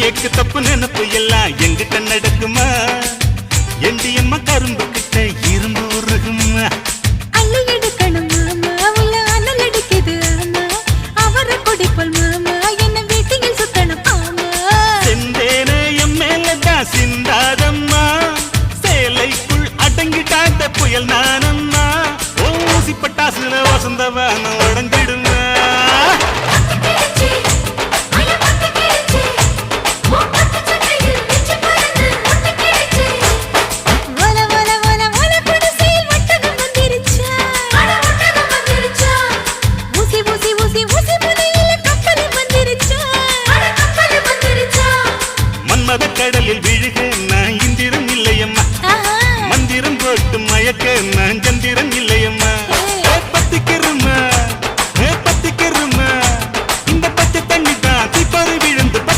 egg தப்பு நினைப்பு எல்லாம் எங்கிட்ட நடக்குமா எண்டியம்மா கரும்பு கிட்ட இரும்பு உருகுமா அள்ளி எடுக்கணும் மாமா உள்ள அனல் அடிக்குது ஆமா அவரை கொடிப்பல் மாமா என்ன வீட்டில் சுத்தணும் ஆமா செந்தேனே என் மேலதான் சிந்தாதம்மா சேலைக்குள் அடங்கிட்டாத புயல் நானம்மா ஊசி பட்டாசுல வசந்தவான உடஞ்சிடுமா கடலில் விழுக நான் இந்திரம் இல்லையம்மா மந்திரம் போட்டு மயக்க